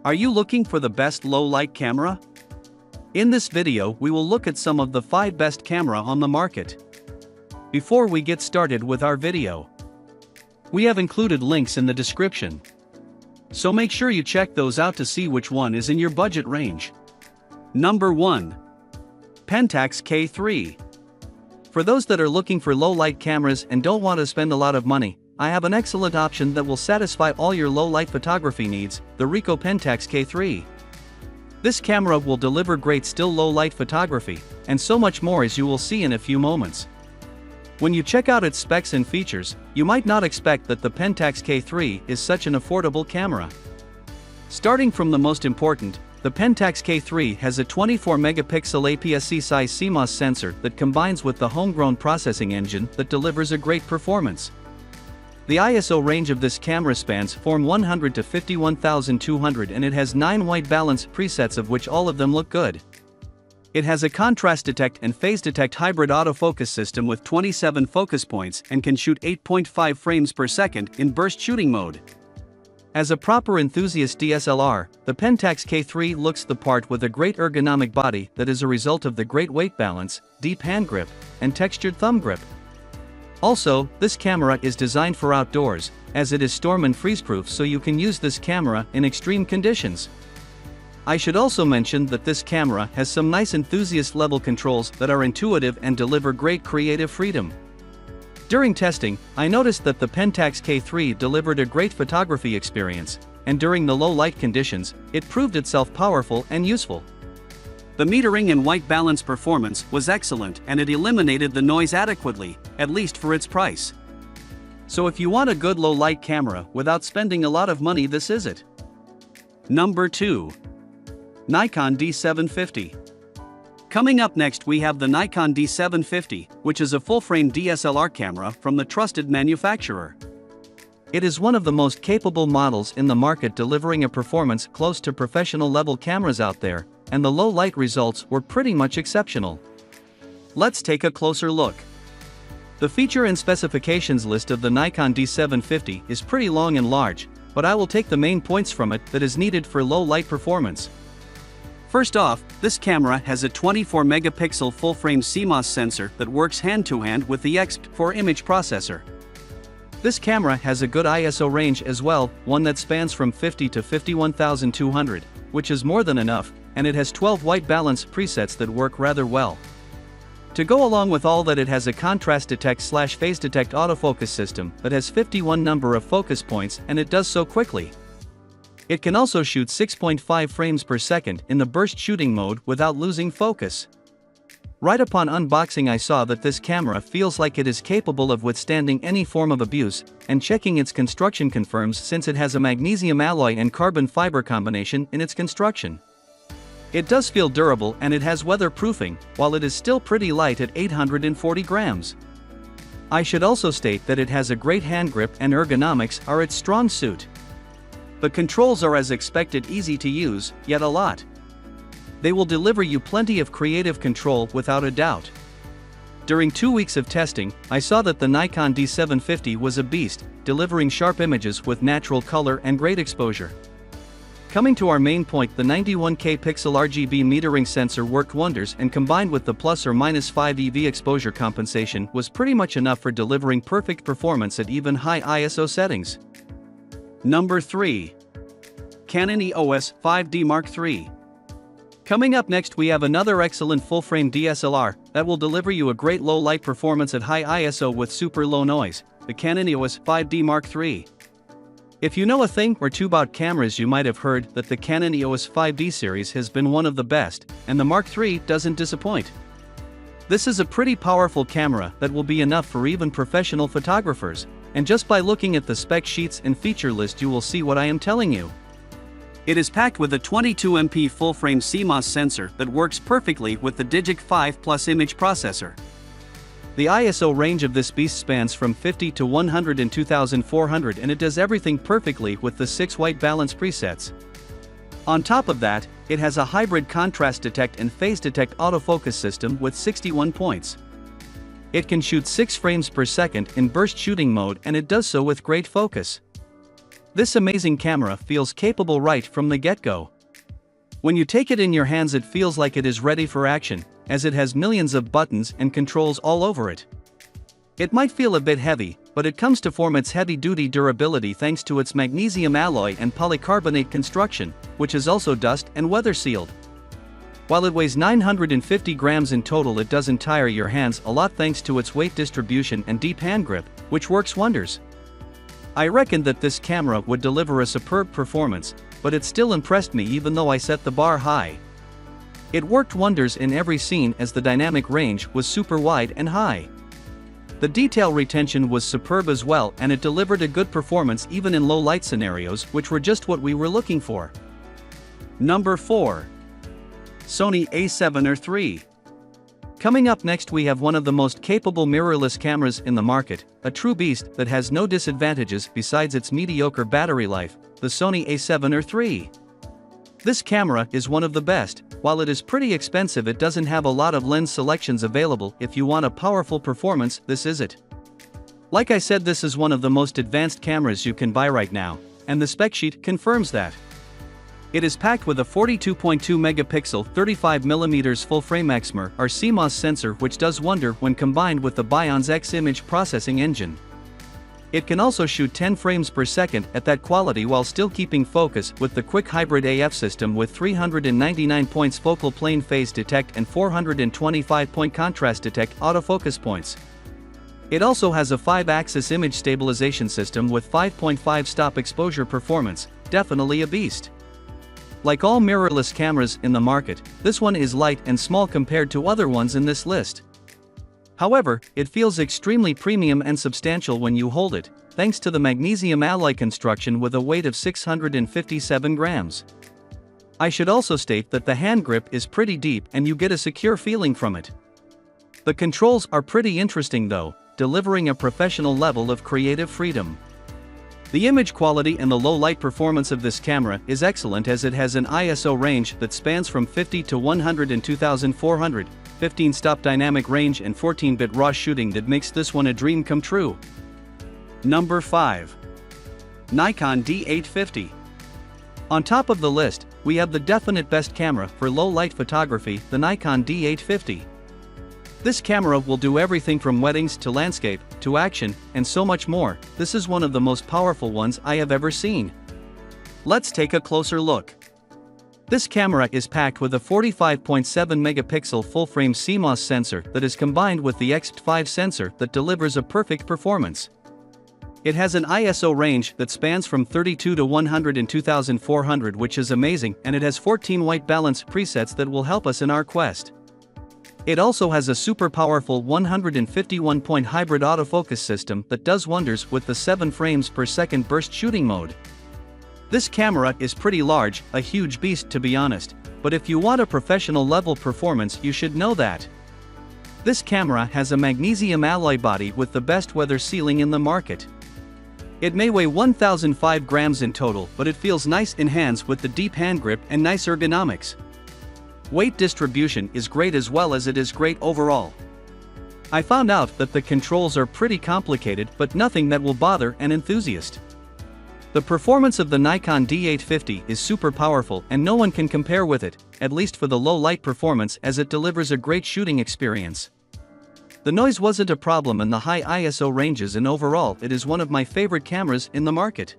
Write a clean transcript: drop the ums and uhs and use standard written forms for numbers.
Are you looking for the best low-light camera? In this video we will look at some of the 5 best camera on the market. Before we get started with our video, we have included links in the description. So make sure you check those out to see which one is in your budget range. Number 1. Pentax K-3. For those that are looking for low-light cameras and don't want to spend a lot of money, I have an excellent option that will satisfy all your low-light photography needs, the Ricoh Pentax K-3. This camera will deliver great still low-light photography, and so much more as you will see in a few moments. When you check out its specs and features, you might not expect that the Pentax K-3 is such an affordable camera. Starting from the most important, the Pentax K-3 has a 24-megapixel APS-C size CMOS sensor that combines with the homegrown processing engine that delivers a great performance. The ISO range of this camera spans from 100 to 51,200 and it has 9 white balance presets, of which all of them look good. It has a contrast detect and phase detect hybrid autofocus system with 27 focus points and can shoot 8.5 frames per second in burst shooting mode. As a proper enthusiast DSLR, the Pentax K-3 looks the part with a great ergonomic body that is a result of the great weight balance, deep hand grip, and textured thumb grip. Also, this camera is designed for outdoors, as it is storm and freeze-proof, so you can use this camera in extreme conditions. I should also mention that this camera has some nice enthusiast-level controls that are intuitive and deliver great creative freedom. During testing, I noticed that the Pentax K-3 delivered a great photography experience, and during the low-light conditions, it proved itself powerful and useful. The metering and white balance performance was excellent and it eliminated the noise adequately, at least for its price. So if you want a good low-light camera without spending a lot of money, this is it. Number 2. Nikon D750. Coming up next we have the Nikon D750, which is a full-frame DSLR camera from the trusted manufacturer. It is one of the most capable models in the market, delivering a performance close to professional-level cameras out there, and the low-light results were pretty much exceptional. Let's take a closer look. The feature and specifications list of the Nikon D750 is pretty long and large, but I will take the main points from it that is needed for low-light performance. First off, this camera has a 24-megapixel full-frame CMOS sensor that works hand-to-hand with the XP4 image processor. This camera has a good ISO range as well, one that spans from 50 to 51,200, which is more than enough, and it has 12 white balance presets that work rather well. To go along with all that, it has a contrast detect / phase detect autofocus system that has 51 number of focus points, and it does so quickly. It can also shoot 6.5 frames per second in the burst shooting mode without losing focus. Right upon unboxing I saw that this camera feels like it is capable of withstanding any form of abuse, and checking its construction confirms, since it has a magnesium alloy and carbon fiber combination in its construction. It does feel durable and it has weatherproofing, while it is still pretty light at 840 grams. I should also state that it has a great hand grip and ergonomics are its strong suit. The controls are as expected, easy to use, yet a lot. They will deliver you plenty of creative control without a doubt. During 2 weeks of testing, I saw that the Nikon D750 was a beast, delivering sharp images with natural color and great exposure. Coming to our main point, the 91K pixel RGB metering sensor worked wonders, and combined with the ±5 EV exposure compensation was pretty much enough for delivering perfect performance at even high ISO settings. Number 3. Canon EOS 5D Mark III. Coming up next we have another excellent full-frame DSLR that will deliver you a great low-light performance at high ISO with super low noise, the Canon EOS 5D Mark III. If you know a thing or two about cameras, you might have heard that the Canon EOS 5D series has been one of the best, and the Mark III doesn't disappoint. This is a pretty powerful camera that will be enough for even professional photographers, and just by looking at the spec sheets and feature list you will see what I am telling you. It is packed with a 22MP full-frame CMOS sensor that works perfectly with the Digic 5 Plus image processor. The ISO range of this beast spans from 50 to 102,400, and it does everything perfectly with the 6 white balance presets. On top of that, it has a hybrid contrast detect and phase detect autofocus system with 61 points. It can shoot 6 frames per second in burst shooting mode, and it does so with great focus. This amazing camera feels capable right from the get-go. When you take it in your hands, it feels like it is ready for action, as it has millions of buttons and controls all over it. It might feel a bit heavy, but it comes to form its heavy-duty durability thanks to its magnesium alloy and polycarbonate construction, which is also dust and weather-sealed. While it weighs 950 grams in total, it doesn't tire your hands a lot thanks to its weight distribution and deep hand grip, which works wonders. I reckoned that this camera would deliver a superb performance, but it still impressed me even though I set the bar high. It worked wonders in every scene as the dynamic range was super wide and high. The detail retention was superb as well, and it delivered a good performance even in low light scenarios, which were just what we were looking for. Number 4. Sony A7R III. Coming up next, we have one of the most capable mirrorless cameras in the market, a true beast that has no disadvantages besides its mediocre battery life, the Sony A7R III. This camera is one of the best. While it is pretty expensive, it doesn't have a lot of lens selections available. If you want a powerful performance, this is it. Like I said, this is one of the most advanced cameras you can buy right now, and the spec sheet confirms that. It is packed with a 42.2 megapixel 35mm full-frame XMR or CMOS sensor, which does wonder when combined with the Bion's X image processing engine. It can also shoot 10 frames per second at that quality while still keeping focus with the quick hybrid AF system with 399 points focal plane phase detect and 425 point contrast detect autofocus points. It also has a 5-axis image stabilization system with 5.5 stop exposure performance, definitely a beast. Like all mirrorless cameras in the market, this one is light and small compared to other ones in this list. However, it feels extremely premium and substantial when you hold it, thanks to the magnesium alloy construction with a weight of 657 grams. I should also state that the hand grip is pretty deep and you get a secure feeling from it. The controls are pretty interesting though, delivering a professional level of creative freedom. The image quality and the low light performance of this camera is excellent, as it has an ISO range that spans from 50 to 102,400, 15-stop dynamic range and 14-bit RAW shooting that makes this one a dream come true. Number 5. Nikon D850. On top of the list, we have the definite best camera for low-light photography, the Nikon D850. This camera will do everything from weddings to landscape, to action, and so much more. This is one of the most powerful ones I have ever seen. Let's take a closer look. This camera is packed with a 45.7 megapixel full-frame CMOS sensor that is combined with the X5 sensor that delivers a perfect performance. It has an ISO range that spans from 32 to 102,400, which is amazing, and it has 14 white balance presets that will help us in our quest. It also has a super powerful 151-point hybrid autofocus system that does wonders with the 7 frames per second burst shooting mode. This camera is pretty large, a huge beast to be honest, but if you want a professional level performance, you should know that. This camera has a magnesium alloy body with the best weather sealing in the market. It may weigh 1,005 grams in total, but it feels nice in hands with the deep hand grip and nice ergonomics. Weight distribution is great as well, as it is great overall. I found out that the controls are pretty complicated, but nothing that will bother an enthusiast. The performance of the Nikon D850 is super powerful and no one can compare with it, at least for the low light performance, as it delivers a great shooting experience. The noise wasn't a problem in the high ISO ranges, and overall it is one of my favorite cameras in the market.